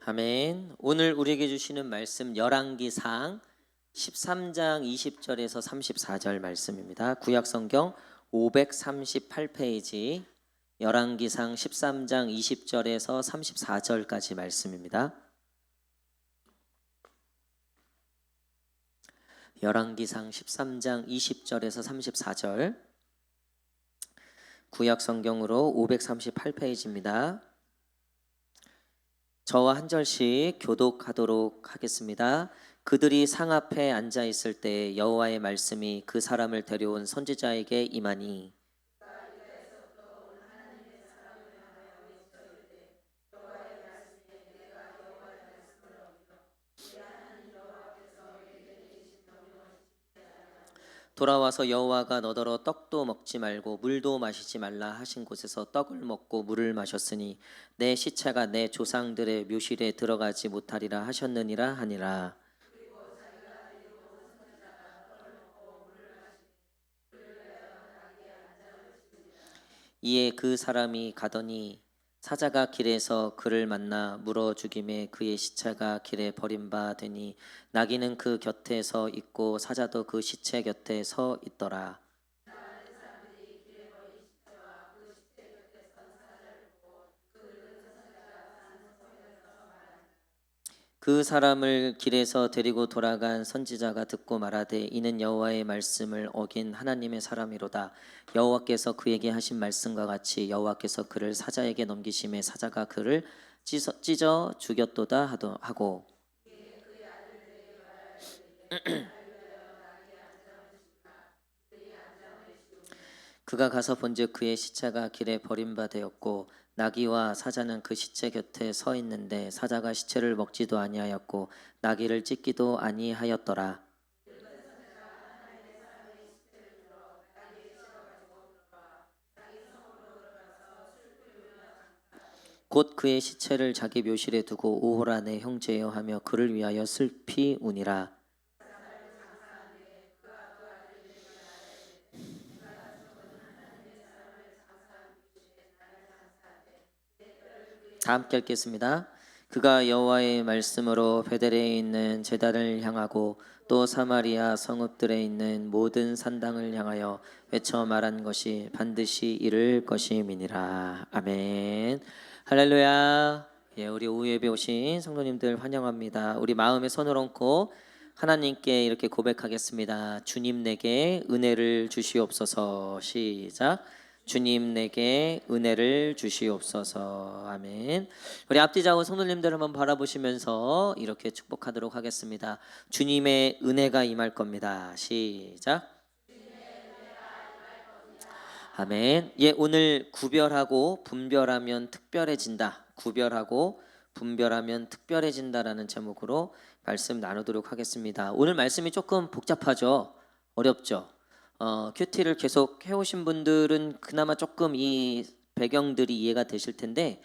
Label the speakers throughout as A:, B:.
A: 아멘. 오늘 우리에게 주시는 말씀 열왕기상 13장 20절에서 34절 말씀입니다. 구약성경 538페이지 열왕기상 13장 20절에서 34절까지 말씀입니다. 열왕기상 13장 20절에서 34절 구약성경으로 538페이지입니다. 저와 한 절씩 교독하도록 하겠습니다. 그들이 상 앞에 앉아 있을 때 여호와의 말씀이 그 사람을 데려온 선지자에게 임하니 돌아와서 여호와가 너더러 떡도 먹지 말고 물도 마시지 말라 하신 곳에서 떡을 먹고 물을 마셨으니 내 시체가 내 조상들의 묘실에 들어가지 못하리라 하셨느니라 하니라. 이에 그 사람이 가더니 사자가 길에서 그를 만나 물어 죽임에 그의 시체가 길에 버린 바 되니 나귀는 그 곁에 서 있고 사자도 그 시체 곁에 서 있더라. 그 사람을 길에서 데리고 돌아간 선지자가 듣고 말하되 이는 여호와의 말씀을 어긴 하나님의 사람이로다. 여호와께서 그에게 하신 말씀과 같이 여호와께서 그를 사자에게 넘기심에 사자가 그를 찢어 죽였도다 하고 그가 가서 본즉 그의 시체가 길에 버린 바 되었고 나귀와 사자는 그 시체 곁에 서 있는데 사자가 시체를 먹지도 아니하였고 나귀를 찢기도 아니하였더라. 곧 그의 시체를 자기 묘실에 두고 오호라 내 형제여 하며 그를 위하여 슬피 우니라. 다 함께 읽겠습니다. 그가 여호와의 말씀으로 베델에 있는 제단을 향하고 또 사마리아 성읍들에 있는 모든 산당을 향하여 외쳐 말한 것이 반드시 이룰 것임이니라. 아멘. 할렐루야. 예, 우리 오후 예배 오신 성도님들 환영합니다. 우리 마음에 손을 얹고 하나님께 이렇게 고백하겠습니다. 주님 내게 은혜를 주시옵소서. 시작. 주님 내게 은혜를 주시옵소서. 아멘. 우리 앞뒤 좌우 성도님들 한번 바라보시면서 이렇게 축복하도록 하겠습니다. 주님의 은혜가 임할 겁니다. 시작. 아멘. 예, 오늘 구별하고 분별하면 특별해진다. 구별하고 분별하면 특별해진다라는 제목으로 말씀 나누도록 하겠습니다. 오늘 말씀이 조금 복잡하죠. 어렵죠. 큐티를 계속 해오신 분들은 그나마 조금 이 배경들이 이해가 되실 텐데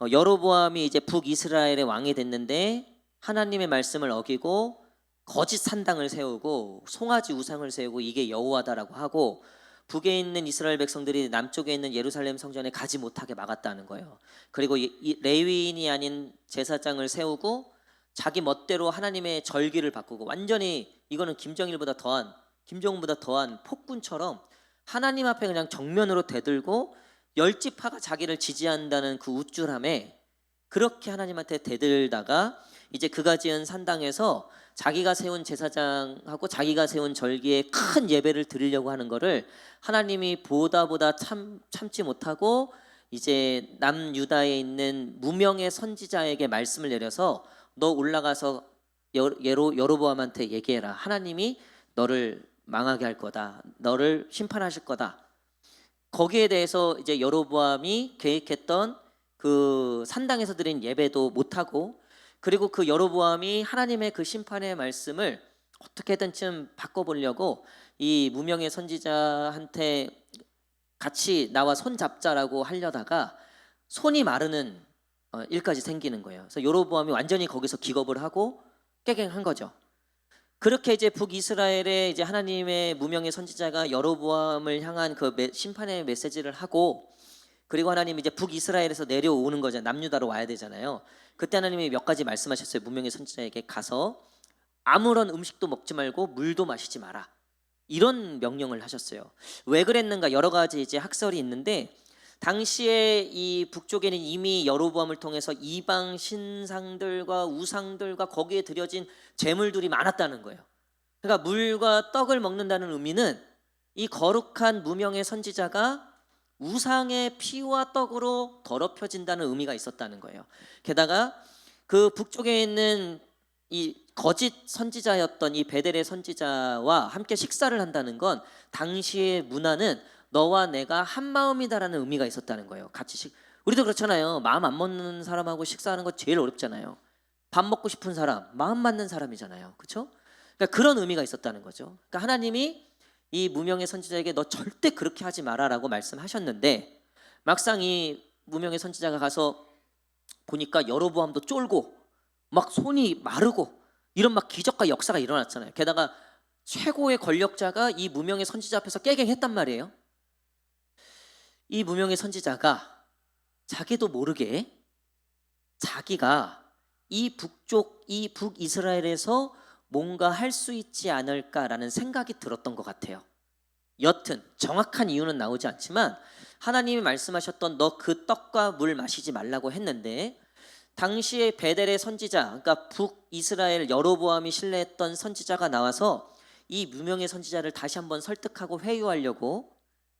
A: 여로보암이 이제 북이스라엘의 왕이 됐는데 하나님의 말씀을 어기고 거짓 산당을 세우고 송아지 우상을 세우고 이게 여호와다라고 하고 북에 있는 이스라엘 백성들이 남쪽에 있는 예루살렘 성전에 가지 못하게 막았다는 거예요. 그리고 이 레위인이 아닌 제사장을 세우고 자기 멋대로 하나님의 절기를 바꾸고 완전히 이거는 김정은보다 더한 폭군처럼 하나님 앞에 그냥 정면으로 대들고 열지파가 자기를 지지한다는 그 우쭐함에 그렇게 하나님한테 대들다가 이제 그가 지은 산당에서 자기가 세운 제사장하고 자기가 세운 절기에 큰 예배를 드리려고 하는 거를 하나님이 보다 참지 못하고 이제 남유다에 있는 무명의 선지자에게 말씀을 내려서 너 올라가서 여로보암한테 얘기해라. 하나님이 너를 망하게 할 거다. 너를 심판하실 거다. 거기에 대해서 이제 여로보암이 계획했던 그 산당에서 드린 예배도 못하고 그리고 그 여로보암이 하나님의 그 심판의 말씀을 어떻게든 좀 바꿔보려고 이 무명의 선지자한테 같이 나와 손 잡자라고 하려다가 손이 마르는 일까지 생기는 거예요. 그래서 여로보암이 완전히 거기서 기겁을 하고 깨갱한 거죠. 그렇게 이제 북이스라엘에 이제 하나님의 무명의 선지자가 여로보암을 향한 그 심판의 메시지를 하고 그리고 하나님이 이제 북이스라엘에서 내려오는 거잖아요. 남유다로 와야 되잖아요. 그때 하나님이 몇 가지 말씀하셨어요. 무명의 선지자에게 가서 아무런 음식도 먹지 말고 물도 마시지 마라. 이런 명령을 하셨어요. 왜 그랬는가 여러 가지 이제 학설이 있는데 당시에 이 북쪽에는 이미 여로보암을 통해서 이방 신상들과 우상들과 거기에 드려진 제물들이 많았다는 거예요. 그러니까 물과 떡을 먹는다는 의미는 이 거룩한 무명의 선지자가 우상의 피와 떡으로 더럽혀진다는 의미가 있었다는 거예요. 게다가 그 북쪽에 있는 이 거짓 선지자였던 이 베델의 선지자와 함께 식사를 한다는 건 당시의 문화는 너와 내가 한 마음이다라는 의미가 있었다는 거예요. 같이 우리도 그렇잖아요. 마음 안 먹는 사람하고 식사하는 거 제일 어렵잖아요. 밥 먹고 싶은 사람, 마음 맞는 사람이잖아요. 그렇죠? 그러니까 그런 의미가 있었다는 거죠. 그러니까 하나님이 이 무명의 선지자에게 너 절대 그렇게 하지 마라라고 말씀하셨는데 막상 이 무명의 선지자가 가서 보니까 여로보암도 쫄고 막 손이 마르고 이런 막 기적과 역사가 일어났잖아요. 게다가 최고의 권력자가 이 무명의 선지자 앞에서 깨갱했단 말이에요. 이 무명의 선지자가 자기도 모르게 자기가 이 북쪽, 이 북이스라엘에서 뭔가 할 수 있지 않을까라는 생각이 들었던 것 같아요. 여튼 정확한 이유는 나오지 않지만 하나님이 말씀하셨던 너 그 떡과 물 마시지 말라고 했는데 당시에 베델의 선지자, 그러니까 북이스라엘 여로보암이 신뢰했던 선지자가 나와서 이 무명의 선지자를 다시 한번 설득하고 회유하려고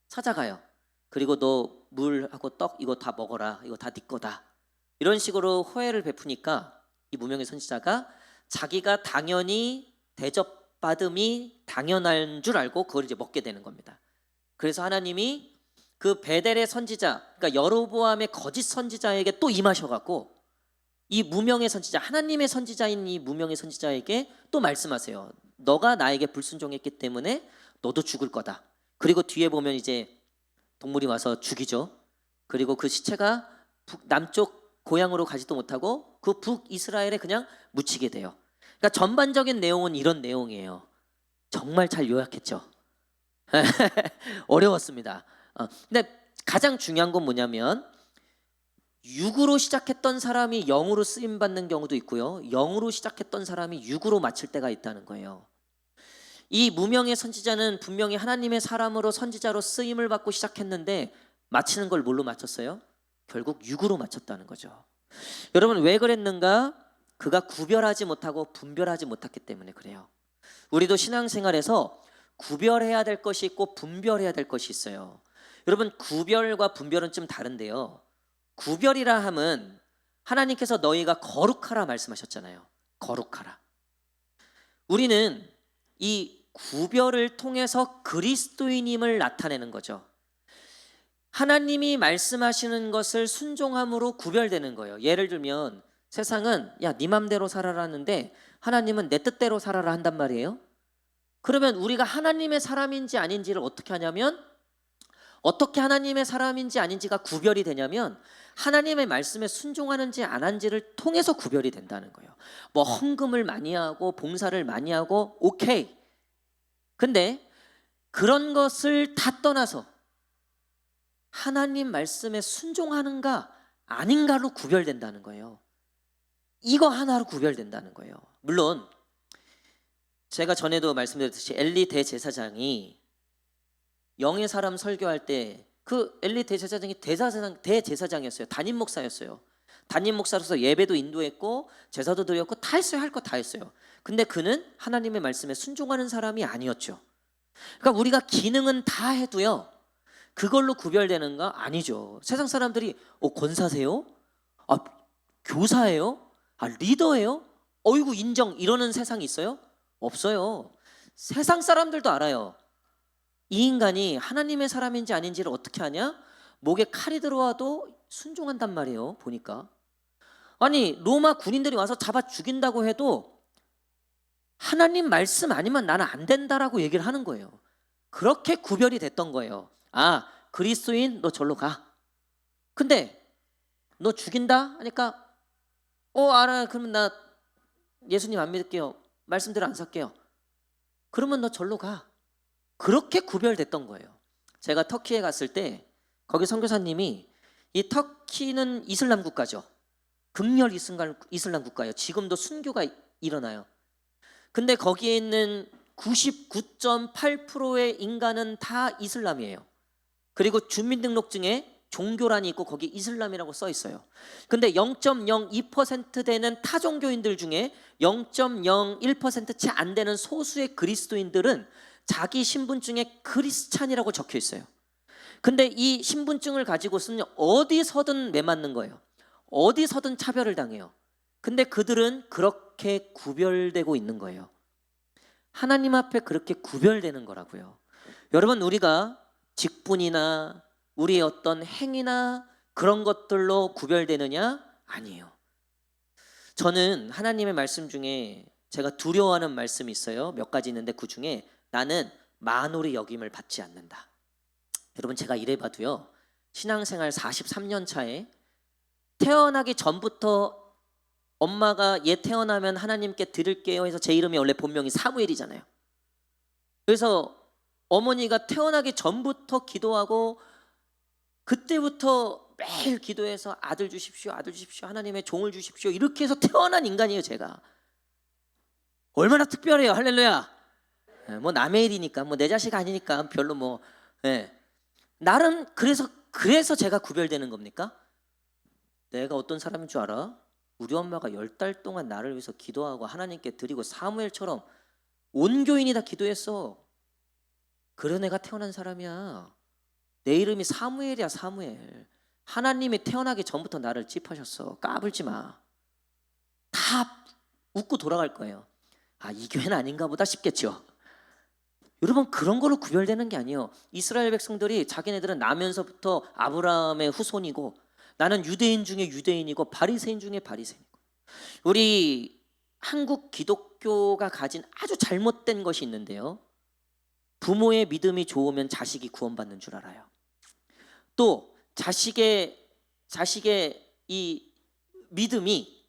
A: 찾아가요. 그리고 너 물하고 떡 이거 다 먹어라. 이거 다 네 거다. 이런 식으로 호혜를 베푸니까 이 무명의 선지자가 자기가 당연히 대접받음이 당연한 줄 알고 그걸 이제 먹게 되는 겁니다. 그래서 하나님이 그 베델의 선지자, 그러니까 여로보암의 거짓 선지자에게 또 임하셔갖고 이 무명의 선지자, 하나님의 선지자인 이 무명의 선지자에게 또 말씀하세요. 너가 나에게 불순종했기 때문에 너도 죽을 거다. 그리고 뒤에 보면 이제 동물이 와서 죽이죠. 그리고 그 시체가 남쪽 고향으로 가지도 못하고 그 북이스라엘에 그냥 묻히게 돼요. 그러니까 전반적인 내용은 이런 내용이에요. 정말 잘 요약했죠. 어려웠습니다. 근데 가장 중요한 건 뭐냐면 육으로 시작했던 사람이 영으로 쓰임 받는 경우도 있고요. 영으로 시작했던 사람이 육으로 마칠 때가 있다는 거예요. 이 무명의 선지자는 분명히 하나님의 사람으로 선지자로 쓰임을 받고 시작했는데 마치는 걸 뭘로 마쳤어요? 결국 육으로 마쳤다는 거죠. 여러분 왜 그랬는가? 그가 구별하지 못하고 분별하지 못했기 때문에 그래요. 우리도 신앙생활에서 구별해야 될 것이 있고 분별해야 될 것이 있어요. 여러분 구별과 분별은 좀 다른데요. 구별이라 함은 하나님께서 너희가 거룩하라 말씀하셨잖아요. 거룩하라. 우리는 이 구별을 통해서 그리스도인임을 나타내는 거죠. 하나님이 말씀하시는 것을 순종함으로 구별되는 거예요. 예를 들면 세상은 야, 네 맘대로 살아라는데 하나님은 내 뜻대로 살아라 한단 말이에요. 그러면 우리가 하나님의 사람인지 아닌지를 어떻게 하냐면 어떻게 하나님의 사람인지 아닌지가 구별이 되냐면 하나님의 말씀에 순종하는지 안 한지를 통해서 구별이 된다는 거예요. 뭐 헌금을 많이 하고 봉사를 많이 하고 오케이. 근데 그런 것을 다 떠나서 하나님 말씀에 순종하는가 아닌가로 구별된다는 거예요. 이거 하나로 구별된다는 거예요. 물론 제가 전에도 말씀드렸듯이 엘리 대제사장이 영의 사람 설교할 때 그 엘리 대제사장이 대제사장이었어요. 담임 목사였어요. 담임 목사로서 예배도 인도했고 제사도 드렸고 다 했어요. 할 거 다 했어요. 근데 그는 하나님의 말씀에 순종하는 사람이 아니었죠. 그러니까 우리가 기능은 다 해도요. 그걸로 구별되는가? 아니죠. 세상 사람들이 권사세요? 교사예요? 리더예요? 어이구 인정 이러는 세상이 있어요? 없어요. 세상 사람들도 알아요. 이 인간이 하나님의 사람인지 아닌지를 어떻게 하냐? 목에 칼이 들어와도 순종한단 말이에요. 보니까 아니 로마 군인들이 와서 잡아 죽인다고 해도 하나님 말씀 아니면 나는 안 된다라고 얘기를 하는 거예요. 그렇게 구별이 됐던 거예요. 그리스도인 너 절로 가. 근데 너 죽인다 하니까 알아. 그러면 나 예수님 안 믿을게요. 말씀대로 안 살게요. 그러면 너 절로 가. 그렇게 구별됐던 거예요. 제가 터키에 갔을 때 거기 선교사님이 이 터키는 이슬람 국가죠. 극렬 이슬람 국가예요. 지금도 순교가 일어나요. 근데 거기에 있는 99.8%의 인간은 다 이슬람이에요. 그리고 주민등록증에 종교란이 있고 거기 이슬람이라고 써 있어요. 근데 0.02% 되는 타종교인들 중에 0.01% 채 안 되는 소수의 그리스도인들은 자기 신분증에 크리스찬이라고 적혀 있어요. 근데 이 신분증을 가지고서는 어디서든 매맞는 거예요. 어디서든 차별을 당해요. 근데 그들은 그렇게 구별되고 있는 거예요. 하나님 앞에 그렇게 구별되는 거라고요. 여러분, 우리가 직분이나 우리의 어떤 행위나 그런 것들로 구별되느냐? 아니에요. 저는 하나님의 말씀 중에 제가 두려워하는 말씀이 있어요. 몇 가지 있는데 그 중에 나는 만홀의 여김을 받지 않는다. 여러분, 제가 이래봐도요, 신앙생활 43년 차에 태어나기 전부터 엄마가 얘 태어나면 하나님께 드릴게요 해서 제 이름이 원래 본명이 사무엘이잖아요. 그래서 어머니가 태어나기 전부터 기도하고 그때부터 매일 기도해서 아들 주십시오, 아들 주십시오, 하나님의 종을 주십시오, 이렇게 해서 태어난 인간이에요. 제가 얼마나 특별해요. 할렐루야. 뭐 남의 일이니까, 뭐 내 자식 아니니까 별로 뭐, 나름 그래서 제가 구별되는 겁니까? 내가 어떤 사람인 줄 알아? 우리 엄마가 10달 동안 나를 위해서 기도하고 하나님께 드리고 사무엘처럼 온 교인이 다 기도했어. 그런 애가 태어난 사람이야. 내 이름이 사무엘이야. 사무엘. 하나님이 태어나기 전부터 나를 찝하셨어. 까불지 마. 다 웃고 돌아갈 거예요. 아, 이 교회는 아닌가 보다 싶겠죠. 여러분, 그런 걸로 구별되는 게 아니에요. 이스라엘 백성들이 자기네들은 나면서부터 아브라함의 후손이고 나는 유대인 중에 유대인이고 바리새인 중에 바리새인이고. 우리 한국 기독교가 가진 아주 잘못된 것이 있는데요, 부모의 믿음이 좋으면 자식이 구원받는 줄 알아요. 또 자식의 이 믿음이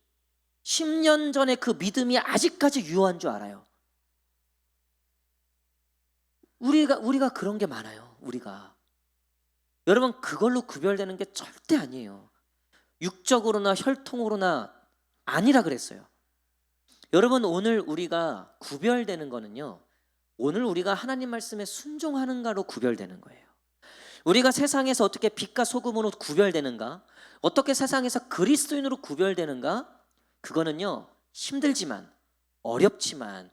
A: 10년 전에 그 믿음이 아직까지 유효한 줄 알아요. 우리가 그런 게 많아요. 우리가. 여러분, 그걸로 구별되는 게 절대 아니에요. 육적으로나 혈통으로나 아니라 그랬어요. 여러분, 오늘 우리가 구별되는 거는요, 오늘 우리가 하나님 말씀에 순종하는가로 구별되는 거예요. 우리가 세상에서 어떻게 빛과 소금으로 구별되는가, 어떻게 세상에서 그리스도인으로 구별되는가, 그거는요, 힘들지만, 어렵지만,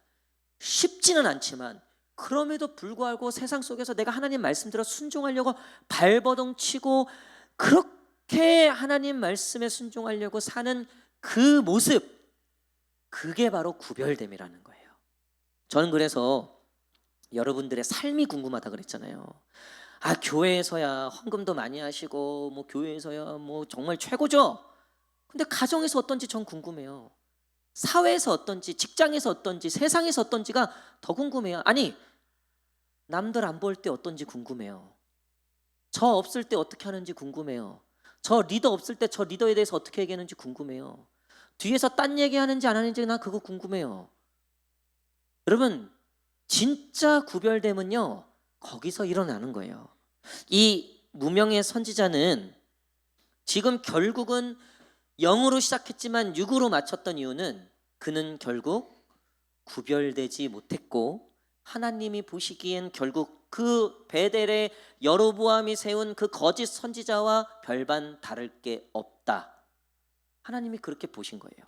A: 쉽지는 않지만, 그럼에도 불구하고 세상 속에서 내가 하나님 말씀대로 순종하려고 발버둥 치고 그렇게 하나님 말씀에 순종하려고 사는 그 모습, 그게 바로 구별됨이라는 거예요. 저는 그래서 여러분들의 삶이 궁금하다 그랬잖아요. 아, 교회에서야 헌금도 많이 하시고 뭐 교회에서야 뭐 정말 최고죠. 근데 가정에서 어떤지 전 궁금해요. 사회에서 어떤지, 직장에서 어떤지, 세상에서 어떤지가 더 궁금해요. 아니, 남들 안 볼 때 어떤지 궁금해요. 저 없을 때 어떻게 하는지 궁금해요. 저 리더 없을 때 저 리더에 대해서 어떻게 얘기하는지 궁금해요. 뒤에서 딴 얘기하는지 안 하는지 나 그거 궁금해요. 여러분, 진짜 구별됨은요, 거기서 일어나는 거예요. 이 무명의 선지자는 지금 결국은 영으로 시작했지만 육으로 마쳤던 이유는 그는 결국 구별되지 못했고 하나님이 보시기엔 결국 그 베델의 여로보암이 세운 그 거짓 선지자와 별반 다를 게 없다. 하나님이 그렇게 보신 거예요.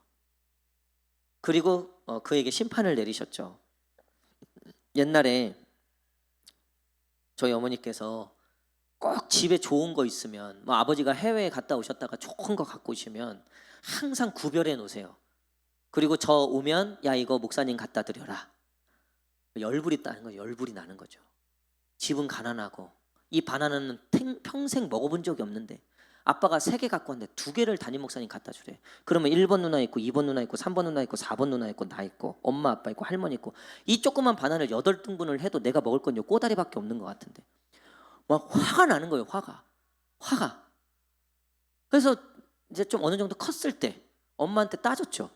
A: 그리고 그에게 심판을 내리셨죠. 옛날에 저희 어머니께서 꼭 집에 좋은 거 있으면, 뭐 아버지가 해외에 갔다 오셨다가 좋은 거 갖고 오시면 항상 구별해 놓으세요. 그리고 저 오면 야, 이거 목사님 갖다 드려라. 열불이 나는 거죠. 열불이 나는 거죠. 집은 가난하고 이 바나나는 평생 먹어본 적이 없는데 아빠가 3개 갖고 왔는데 2개를 담임 목사님 갖다 주래. 그러면 1번 누나 있고 2번 누나 있고 3번 누나 있고 4번 누나 있고 나 있고 엄마 아빠 있고 할머니 있고 이 조그만 바나나를 8등분을 해도 내가 먹을 건 요 꼬다리밖에 없는 것 같은데 막 화가 나는 거예요. 화가. 그래서 이제 좀 어느 정도 컸을 때 엄마한테 따졌죠.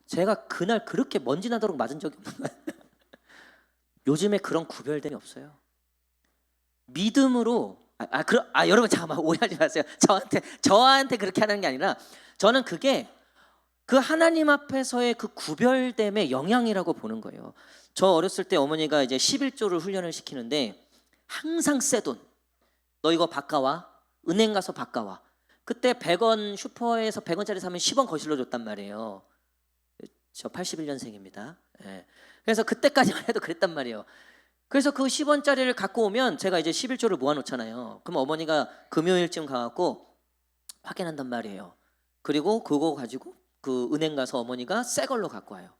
A: 제가 그날 그렇게 먼지 나도록 맞은 적이 없는 거예요. 요즘에 그런 구별됨이 없어요. 믿음으로 여러분 잠깐만 오해하지 마세요. 저한테 그렇게 하는 게 아니라 저는 그게 그 하나님 앞에서의 그 구별됨의 영향이라고 보는 거예요. 저 어렸을 때 어머니가 이제 11조를 훈련을 시키는데 항상 새 돈. 너 이거 바꿔와. 은행 가서 바꿔와. 그때 100원 슈퍼에서 100원짜리 사면 10원 거실로 줬단 말이에요. 저 81년생입니다. 예. 그래서 그때까지만 해도 그랬단 말이에요. 그래서 그 10원짜리를 갖고 오면 제가 이제 11조를 모아놓잖아요. 그럼 어머니가 금요일쯤 가갖고 확인한단 말이에요. 그리고 그거 가지고 그 은행 가서 어머니가 새 걸로 갖고 와요.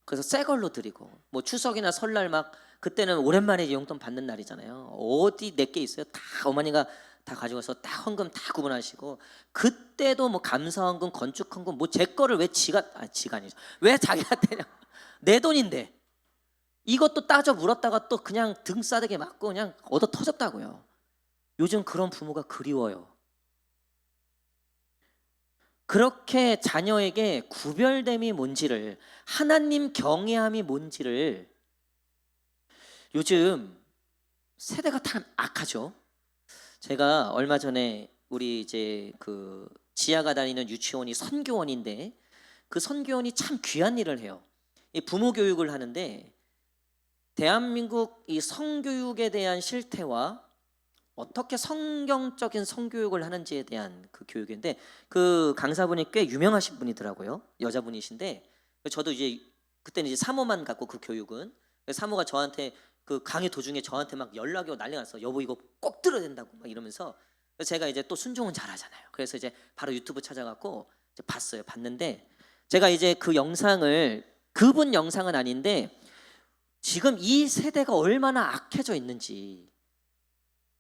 A: 그래서 새 걸로 드리고 뭐 추석이나 설날 막 그때는 오랜만에 용돈 받는 날이잖아요. 어디 내게 있어요? 다 어머니가 다 가지고서 딱 헌금 다 구분하시고 그때도 뭐 감사헌금, 건축헌금 뭐 제 거를 왜 지가 아니죠. 왜 자기한테냐? 내 돈인데 이것도 따져 물었다가 또 그냥 등 싸대게 맞고 그냥 얻어 터졌다고요. 요즘 그런 부모가 그리워요. 그렇게 자녀에게 구별됨이 뭔지를, 하나님 경외함이 뭔지를, 요즘 세대가 참 악하죠. 제가 얼마 전에 우리 이제 그 지아가 다니는 유치원이 선교원인데 그 선교원이 참 귀한 일을 해요. 이 부모 교육을 하는데 대한민국 이 성교육에 대한 실태와 어떻게 성경적인 성교육을 하는지에 대한 그 교육인데 그 강사분이 꽤 유명하신 분이더라고요. 여자분이신데 저도 이제 그때는 이제 사모만 갖고 그 교육은 사모가 저한테 그 강의 도중에 저한테 막 연락이 오고 난리 났어. 여보 이거 꼭 들어야 된다고 막 이러면서 제가 이제 또 순종은 잘하잖아요. 그래서 이제 바로 유튜브 찾아갖고 이제 봤어요. 봤는데 제가 이제 그 영상을 그분 영상은 아닌데 지금 이 세대가 얼마나 악해져 있는지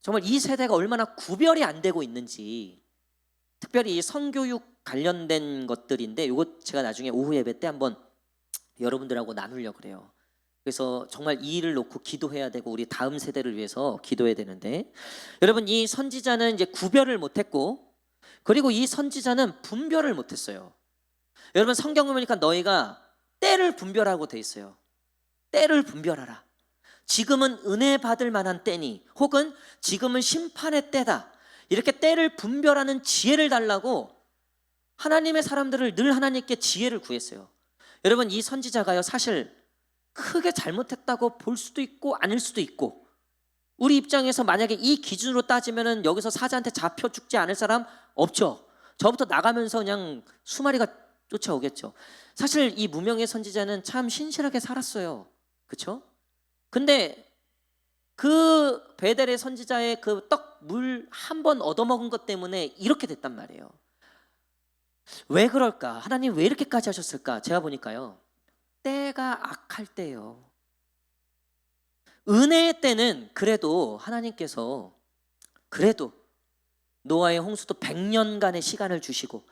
A: 정말 이 세대가 얼마나 구별이 안 되고 있는지 특별히 이 성교육 관련된 것들인데 이거 제가 나중에 오후 예배 때 한번 여러분들하고 나누려고 그래요. 그래서 정말 이 일을 놓고 기도해야 되고 우리 다음 세대를 위해서 기도해야 되는데 여러분 이 선지자는 이제 구별을 못했고 그리고 이 선지자는 분별을 못했어요. 여러분 성경을 보니까 너희가 때를 분별하고 돼 있어요. 때를 분별하라. 지금은 은혜 받을 만한 때니 혹은 지금은 심판의 때다. 이렇게 때를 분별하는 지혜를 달라고 하나님의 사람들을 늘 하나님께 지혜를 구했어요. 여러분 이 선지자가요 사실 크게 잘못했다고 볼 수도 있고 아닐 수도 있고 우리 입장에서 만약에 이 기준으로 따지면은 여기서 사자한테 잡혀 죽지 않을 사람 없죠. 저부터 나가면서 그냥 수마리가 쫓아오겠죠. 사실 이 무명의 선지자는 참 신실하게 살았어요. 그렇죠? 근데 그 베델의 선지자의 그 떡 물 한 번 얻어먹은 것 때문에 이렇게 됐단 말이에요. 왜 그럴까? 하나님 왜 이렇게까지 하셨을까? 제가 보니까요. 때가 악할 때요. 은혜의 때는 그래도 하나님께서 그래도 노아의 홍수도 100년간의 시간을 주시고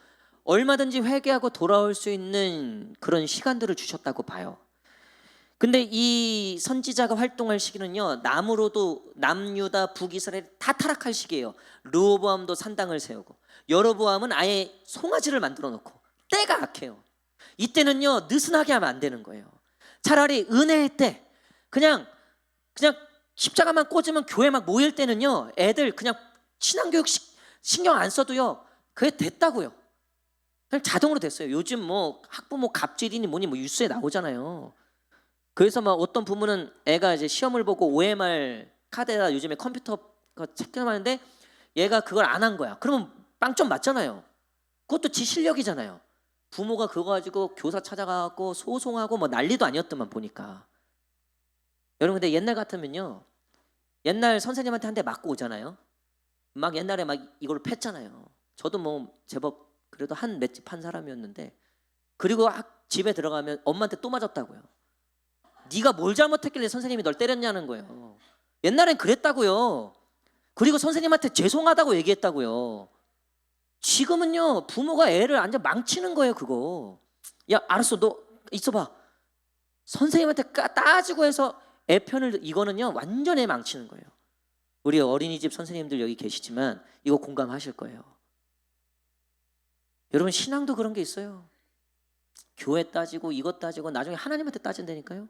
A: 얼마든지 회개하고 돌아올 수 있는 그런 시간들을 주셨다고 봐요. 근데 이 선지자가 활동할 시기는요 남으로도 남유다 북이스라엘 다 타락할 시기예요. 르호보암도 산당을 세우고 여로보암은 아예 송아지를 만들어 놓고 때가 악해요. 이때는요 느슨하게 하면 안 되는 거예요. 차라리 은혜의 때 그냥 십자가만 꽂으면 교회 막 모일 때는요 애들 그냥 신앙교육 신경 안 써도요 그게 됐다고요. 그냥 자동으로 됐어요. 요즘 뭐 학부모 갑질이니 뭐니 뭐 뉴스에 나오잖아요. 그래서 막 어떤 부모는 애가 이제 시험을 보고 OMR 카드에다 요즘에 컴퓨터 체크하는데 얘가 그걸 안 한 거야. 그러면 빵점 맞잖아요. 그것도 지 실력이잖아요. 부모가 그거 가지고 교사 찾아가고 소송하고 뭐 난리도 아니었더만 보니까. 여러분 근데 옛날 같으면요. 옛날 선생님한테 한 대 맞고 오잖아요. 막 옛날에 막 이걸 팼잖아요. 저도 뭐 제법 그래도 한 맷집 한 사람이었는데 그리고 집에 들어가면 엄마한테 또 맞았다고요. 네가 뭘 잘못했길래 선생님이 널 때렸냐는 거예요. 옛날엔 그랬다고요. 그리고 선생님한테 죄송하다고 얘기했다고요. 지금은요 부모가 애를 완전 망치는 거예요. 그거 야 알았어 너 있어봐 선생님한테 따지고 해서 애 편을 이거는요 완전 애 망치는 거예요. 우리 어린이집 선생님들 여기 계시지만 이거 공감하실 거예요. 여러분 신앙도 그런 게 있어요. 교회 따지고 이것 따지고 나중에 하나님한테 따진다니까요.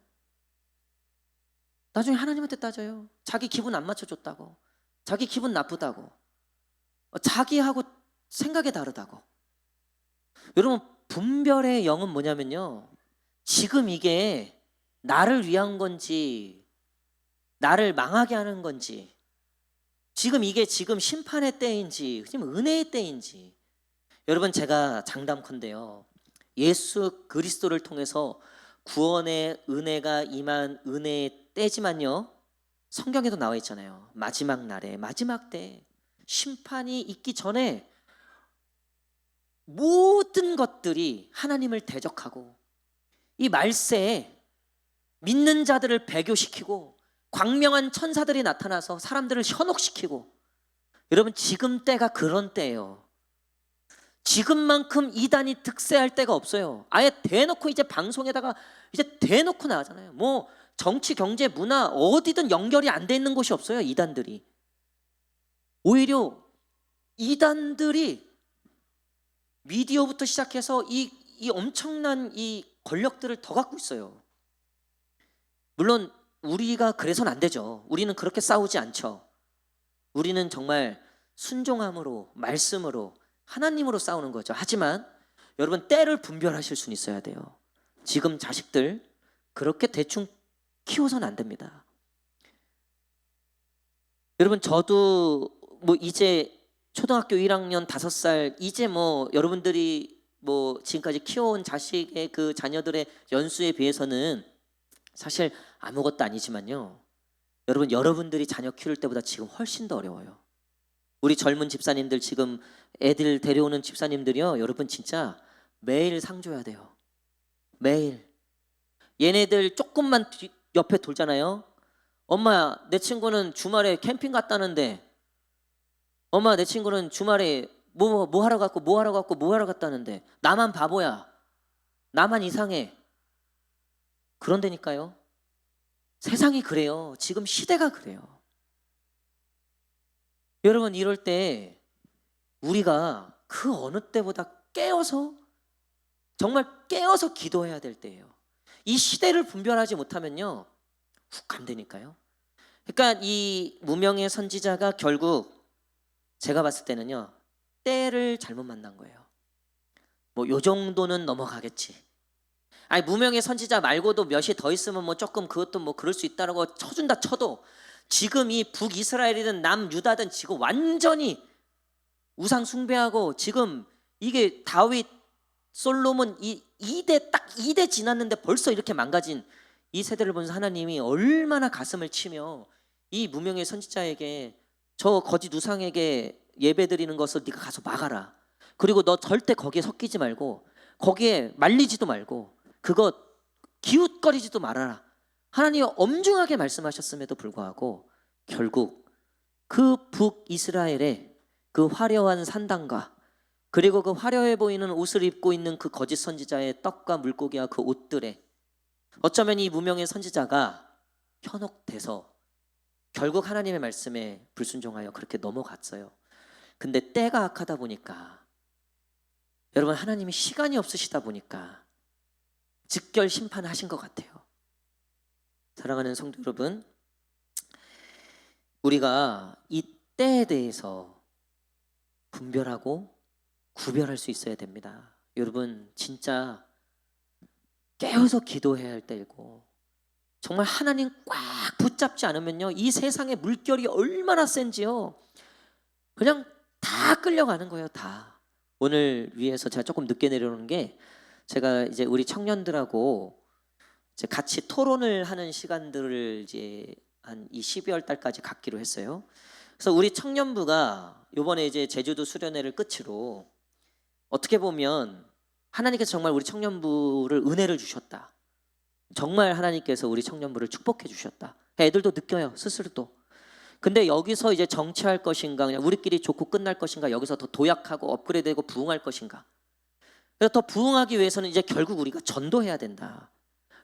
A: 나중에 하나님한테 따져요. 자기 기분 안 맞춰줬다고. 자기 기분 나쁘다고, 자기하고 생각이 다르다고. 여러분, 분별의 영은 뭐냐면요, 지금 이게 나를 위한 건지 나를 망하게 하는 건지, 지금 이게 지금 심판의 때인지 지금 은혜의 때인지. 여러분, 제가 장담컨대요, 예수 그리스도를 통해서 구원의 은혜가 임한 은혜의 때지만요, 성경에도 나와 있잖아요. 마지막 날에, 마지막 때, 심판이 있기 전에 모든 것들이 하나님을 대적하고 이 말세에 믿는 자들을 배교시키고 광명한 천사들이 나타나서 사람들을 현혹시키고. 여러분, 지금 때가 그런 때예요. 지금만큼 이단이 득세할 때가 없어요. 아예 대놓고 이제 방송에다가 이제 대놓고 나가잖아요. 뭐 정치, 경제, 문화 어디든 연결이 안 돼 있는 곳이 없어요, 이단들이. 오히려 이단들이 미디어부터 시작해서 이 엄청난 이 권력들을 더 갖고 있어요. 물론 우리가 그래서는 안 되죠. 우리는 그렇게 싸우지 않죠. 우리는 정말 순종함으로, 말씀으로, 하나님으로 싸우는 거죠. 하지만 여러분, 때를 분별하실 수는 있어야 돼요. 지금 자식들 그렇게 대충 키워서는 안 됩니다. 여러분, 저도 뭐 이제 초등학교 1학년 5살, 이제 뭐 여러분들이 뭐 지금까지 키워온 자식의 그 자녀들의 연수에 비해서는 사실 아무것도 아니지만요, 여러분, 여러분들이 자녀 키울 때보다 지금 훨씬 더 어려워요. 우리 젊은 집사님들, 지금 애들 데려오는 집사님들이요, 여러분 진짜 매일 상 줘야 돼요. 매일. 얘네들 조금만 옆에 돌잖아요. 엄마, 내 친구는 주말에 캠핑 갔다는데, 엄마, 내 친구는 주말에 뭐 하러 갔다는데 나만 바보야, 나만 이상해. 그런다니까요. 세상이 그래요. 지금 시대가 그래요. 여러분, 이럴 때 우리가 그 어느 때보다 깨어서, 정말 깨어서 기도해야 될 때예요. 이 시대를 분별하지 못하면요, 훅 안 되니까요. 그러니까 이 무명의 선지자가 결국 제가 봤을 때는요, 때를 잘못 만난 거예요. 뭐 요 정도는 넘어가겠지. 아니, 무명의 선지자 말고도 몇이 더 있으면 뭐 조금 그것도 뭐 그럴 수 있다라고 쳐준다 쳐도, 지금 이 북이스라엘이든 남유다든 지금 완전히 우상 숭배하고, 지금 이게 다윗, 솔로몬 이 2대, 딱 2대 지났는데 벌써 이렇게 망가진 이 세대를 보면서 하나님이 얼마나 가슴을 치며 이 무명의 선지자에게, 저 거짓 우상에게 예배드리는 것을 네가 가서 막아라. 그리고 너 절대 거기에 섞이지 말고, 거기에 말리지도 말고, 그거 기웃거리지도 말아라. 하나님이 엄중하게 말씀하셨음에도 불구하고 결국 그 북이스라엘의 그 화려한 산당과, 그리고 그 화려해 보이는 옷을 입고 있는 그 거짓 선지자의 떡과 물고기와 그 옷들에 어쩌면 이 무명의 선지자가 현혹돼서 결국 하나님의 말씀에 불순종하여 그렇게 넘어갔어요. 근데 때가 악하다 보니까, 여러분, 하나님이 시간이 없으시다 보니까 즉결 심판하신 것 같아요. 사랑하는 성도 여러분, 우리가 이 때에 대해서 분별하고 구별할 수 있어야 됩니다. 여러분, 진짜 깨어서 기도해야 할 때이고, 정말 하나님 꽉 붙잡지 않으면요, 이 세상의 물결이 얼마나 센지요, 그냥 다 끌려가는 거예요, 다. 오늘 위에서 제가 조금 늦게 내려오는 게, 제가 이제 우리 청년들하고 이제 같이 토론을 하는 시간들을 이제 한 이 12월 달까지 갖기로 했어요. 그래서 우리 청년부가 이번에 이제 제주도 수련회를 끝으로, 어떻게 보면 하나님께서 정말 우리 청년부를 은혜를 주셨다. 정말 하나님께서 우리 청년부를 축복해 주셨다. 애들도 느껴요, 스스로도. 근데 여기서 이제 정치할 것인가, 그냥 우리끼리 좋고 끝날 것인가, 여기서 더 도약하고 업그레이드되고 부흥할 것인가. 그래서 더 부흥하기 위해서는 이제 결국 우리가 전도해야 된다.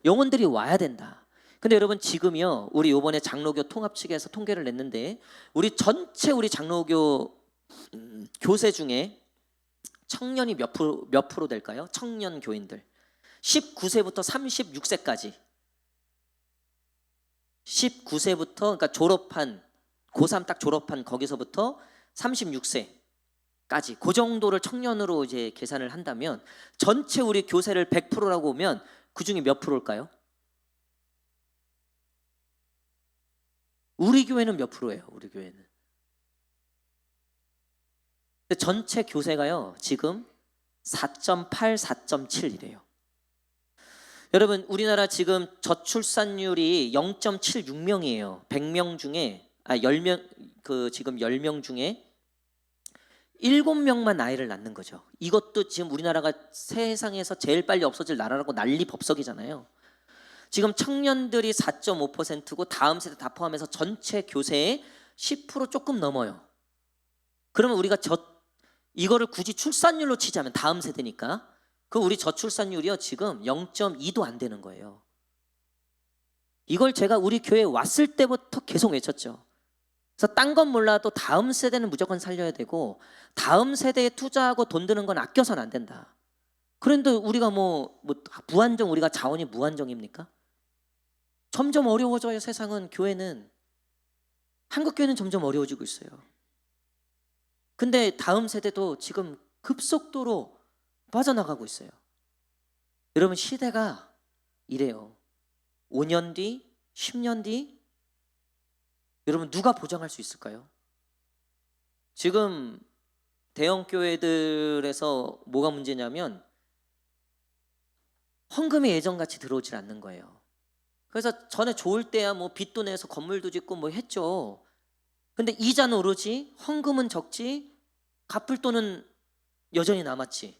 A: 영혼들이 와야 된다. 근데 여러분, 지금이요, 우리 이번에 장로교 통합 측에서 통계를 냈는데, 우리 전체 우리 장로교 교세 중에 청년이 몇 프로 될까요? 청년 교인들 19세부터 36세까지, 19세부터 그러니까 졸업한 고3 딱 졸업한 거기서부터 36세까지 그 정도를 청년으로 이제 계산을 한다면 전체 우리 교세를 100%라고 보면 그 중에 몇 프로일까요? 우리 교회는 몇 프로예요? 우리 교회는. 전체 교세가요 지금 4.8, 4.7이래요. 여러분 우리나라 지금 저출산율이 0.76명이에요. 100명 중에 10명 지금 10명 중에 7명만 아이를 낳는 거죠. 이것도 지금 우리나라가 세상에서 제일 빨리 없어질 나라라고 난리 법석이잖아요. 지금 청년들이 4.5%고 다음 세대 다 포함해서 전체 교세의 10% 조금 넘어요. 그러면 우리가 이거를 굳이 출산율로 치자면 다음 세대니까 그 우리 저출산율이요 지금 0.2도 안 되는 거예요. 이걸 제가 우리 교회에 왔을 때부터 계속 외쳤죠. 그래서 딴 건 몰라도 다음 세대는 무조건 살려야 되고 다음 세대에 투자하고 돈 드는 건 아껴서는 안 된다. 그런데 우리가 무한정 우리가 자원이 무한정입니까? 점점 어려워져요. 세상은. 교회는 한국 교회는 점점 어려워지고 있어요. 근데 다음 세대도 지금 급속도로 빠져나가고 있어요. 여러분 시대가 이래요. 5년 뒤, 10년 뒤 여러분 누가 보장할 수 있을까요? 지금 대형 교회들에서 뭐가 문제냐면 헌금이 예전같이 들어오질 않는 거예요. 그래서 전에 좋을 때야 빚도 내서 건물도 짓고 했죠. 근데 이자는 오르지 헌금은 적지 갚을 돈은 여전히 남았지.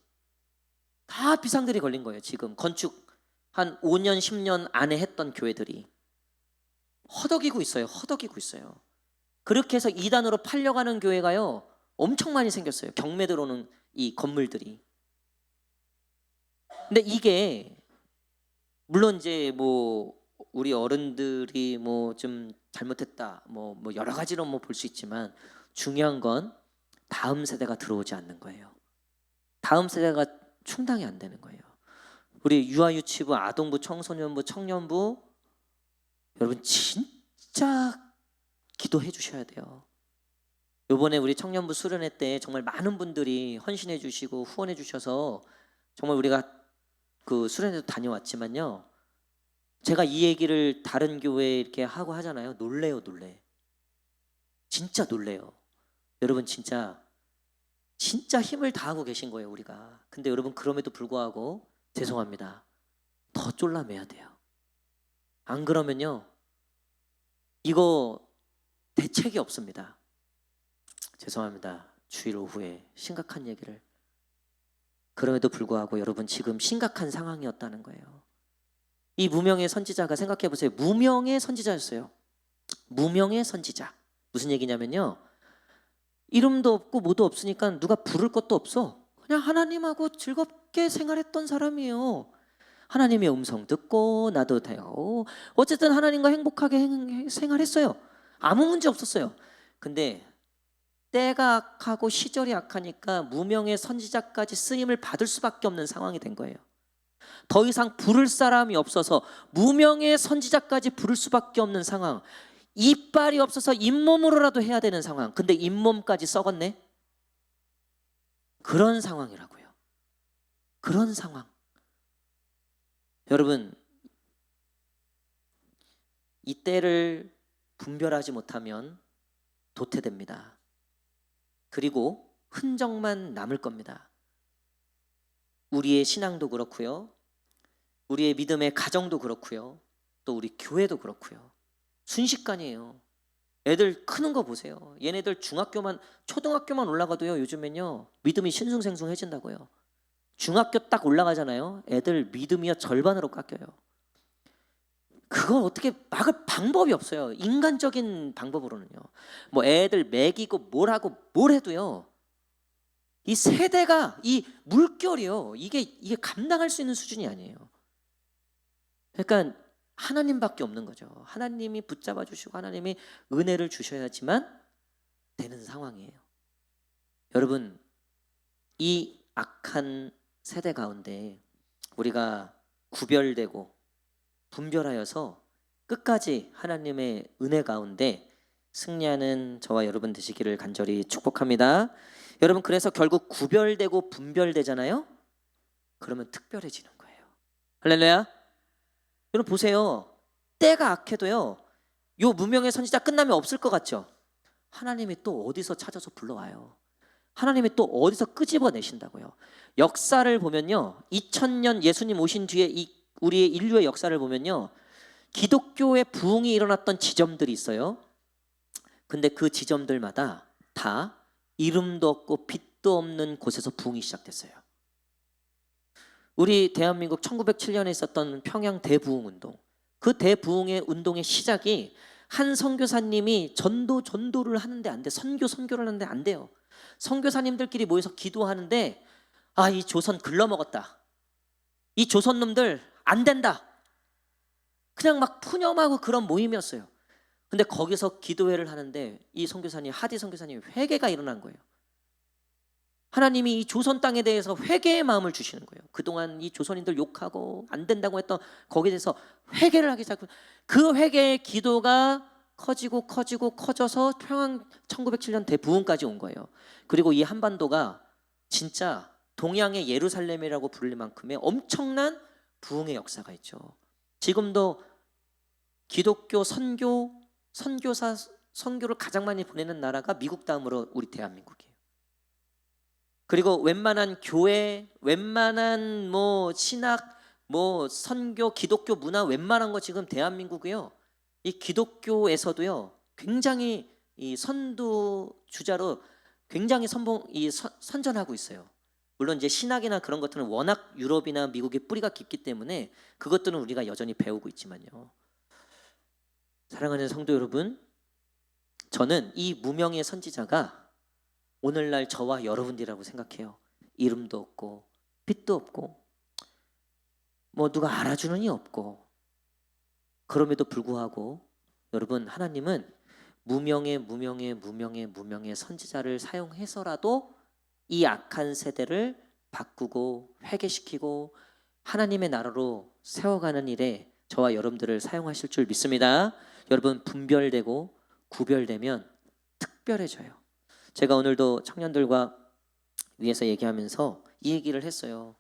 A: 다 비상들이 걸린 거예요. 지금 건축 한 5년 10년 안에 했던 교회들이 허덕이고 있어요. 허덕이고 있어요. 그렇게 해서 이단으로 팔려가는 교회가요 엄청 많이 생겼어요. 경매 들어오는 이 건물들이. 근데 이게 물론 이제 우리 어른들이 좀 잘못했다 여러 가지로 볼 수 있지만 중요한 건 다음 세대가 들어오지 않는 거예요. 다음 세대가 충당이 안 되는 거예요. 우리 유아유치부, 아동부, 청소년부, 청년부 여러분 진짜 기도해 주셔야 돼요. 이번에 우리 청년부 수련회 때 정말 많은 분들이 헌신해 주시고 후원해 주셔서 정말 우리가 그 수련회도 다녀왔지만요. 제가 이 얘기를 다른 교회에 이렇게 하고 하잖아요. 놀래요. 진짜 놀래요. 여러분 진짜 힘을 다하고 계신 거예요 우리가. 근데 여러분 그럼에도 불구하고 죄송합니다. 더 쫄라매야 돼요. 안 그러면요 이거 대책이 없습니다. 죄송합니다. 주일 오후에 심각한 얘기를. 그럼에도 불구하고 여러분 지금 심각한 상황이었다는 거예요. 이 무명의 선지자가 생각해 보세요. 무명의 선지자였어요. 무명의 선지자. 무슨 얘기냐면요. 이름도 없고 뭐도 없으니까 누가 부를 것도 없어. 그냥 하나님하고 즐겁게 생활했던 사람이에요. 하나님의 음성 듣고 나도 되고 어쨌든 하나님과 행복하게 생활했어요. 아무 문제 없었어요. 근데 때가 악하고 시절이 악하니까 무명의 선지자까지 쓰임을 받을 수밖에 없는 상황이 된 거예요. 더 이상 부를 사람이 없어서 무명의 선지자까지 부를 수밖에 없는 상황. 이빨이 없어서 잇몸으로라도 해야 되는 상황. 근데 잇몸까지 썩었네. 그런 상황이라고요. 그런 상황. 여러분 이때를 분별하지 못하면 도태됩니다. 그리고 흔적만 남을 겁니다. 우리의 신앙도 그렇고요. 우리의 믿음의 가정도 그렇고요. 또 우리 교회도 그렇고요. 순식간이에요. 애들 크는 거 보세요. 얘네들 초등학교만 올라가도요. 요즘엔요. 믿음이 신숭생숭해진다고요. 중학교 딱 올라가잖아요. 애들 믿음이요 절반으로 깎여요. 그걸 어떻게 막을 방법이 없어요. 인간적인 방법으로는요. 애들 먹이고 뭘 하고 뭘 해도요. 이 세대가 이 물결이요. 이게 감당할 수 있는 수준이 아니에요. 그러니까 하나님밖에 없는 거죠. 하나님이 붙잡아 주시고 하나님이 은혜를 주셔야지만 되는 상황이에요. 여러분 이 악한 세대 가운데 우리가 구별되고 분별하여서 끝까지 하나님의 은혜 가운데 승리하는 저와 여러분 되시기를 간절히 축복합니다. 여러분, 그래서 결국 구별되고 분별되잖아요. 그러면 특별해지는 거예요. 할렐루야. 여러분 보세요. 때가 악해도요, 요 무명의 선지자 끝나면 없을 것 같죠? 하나님이 또 어디서 찾아서 불러와요. 하나님이 또 어디서 끄집어내신다고요. 역사를 보면요, 2000년 예수님 오신 뒤에 우리의 인류의 역사를 보면요, 기독교의 부흥이 일어났던 지점들이 있어요. 근데 그 지점들마다 다 이름도 없고 빛도 없는 곳에서 부흥이 시작됐어요. 우리 대한민국 1907년에 있었던 평양 대부흥운동, 그 대부흥의 운동의 시작이 한 선교사님이 전도를 하는데 안 돼. 선교를 하는데 안 돼요. 선교사님들끼리 모여서 기도하는데, 이 조선 글러먹었다, 이 조선 놈들 안 된다, 그냥 막 푸념하고 그런 모임이었어요. 근데 거기서 기도회를 하는데 이 선교사님, 하디 선교사님 회개가 일어난 거예요. 하나님이 이 조선 땅에 대해서 회개의 마음을 주시는 거예요. 그동안 이 조선인들 욕하고 안 된다고 했던 거기에 대해서 회개를 하기 시작하고, 그 회개의 기도가 커져서 평양 1907년 대부흥까지 온 거예요. 그리고 이 한반도가 진짜 동양의 예루살렘이라고 부를 만큼의 엄청난 부흥의 역사가 있죠. 지금도 기독교 선교를 가장 많이 보내는 나라가 미국 다음으로 우리 대한민국이에요. 그리고 웬만한 교회, 웬만한 신학, 선교, 기독교 문화 웬만한 거 지금 대한민국이요, 이 기독교에서도요 굉장히 이 선두주자로 굉장히 선전하고 있어요. 물론 이제 신학이나 그런 것들은 워낙 유럽이나 미국의 뿌리가 깊기 때문에 그것들은 우리가 여전히 배우고 있지만요. 사랑하는 성도 여러분, 저는 이 무명의 선지자가 오늘날 저와 여러분들이라고 생각해요. 이름도 없고 빛도 없고 누가 알아주는 이 없고, 그럼에도 불구하고 여러분, 하나님은 무명의 선지자를 사용해서라도 이 악한 세대를 바꾸고 회개시키고 하나님의 나라로 세워가는 일에 저와 여러분들을 사용하실 줄 믿습니다. 여러분, 분별되고 구별되면 특별해져요. 제가 오늘도 청년들과 위에서 얘기하면서 이 얘기를 했어요.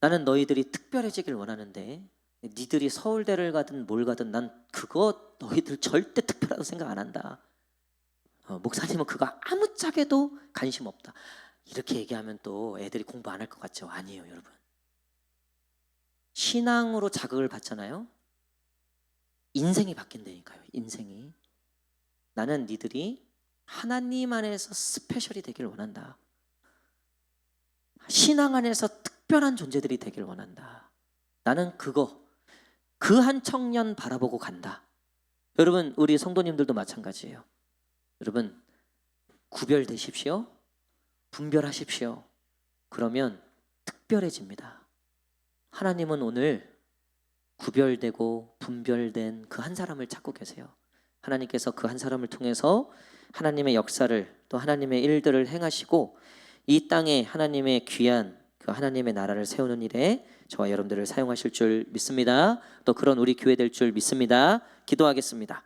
A: 나는 너희들이 특별해지길 원하는데, 니들이 서울대를 가든 뭘 가든 난 그거 너희들 절대 특별하다고 생각 안 한다. 목사님은 그거 아무짝에도 관심 없다. 이렇게 얘기하면 또 애들이 공부 안 할 것 같죠? 아니에요, 여러분. 신앙으로 자극을 받잖아요. 인생이 바뀐다니까요. 인생이. 나는 니들이 하나님 안에서 스페셜이 되길 원한다. 신앙 안에서 특별한 존재들이 되길 원한다. 나는 그 한 청년 바라보고 간다. 여러분, 우리 성도님들도 마찬가지예요. 여러분, 구별되십시오. 분별하십시오. 그러면 특별해집니다. 하나님은 오늘 구별되고 분별된 그 한 사람을 찾고 계세요. 하나님께서 그 한 사람을 통해서 하나님의 역사를, 또 하나님의 일들을 행하시고 이 땅에 하나님의 귀한 그 하나님의 나라를 세우는 일에 저와 여러분들을 사용하실 줄 믿습니다. 또 그런 우리 교회 될 줄 믿습니다. 기도하겠습니다.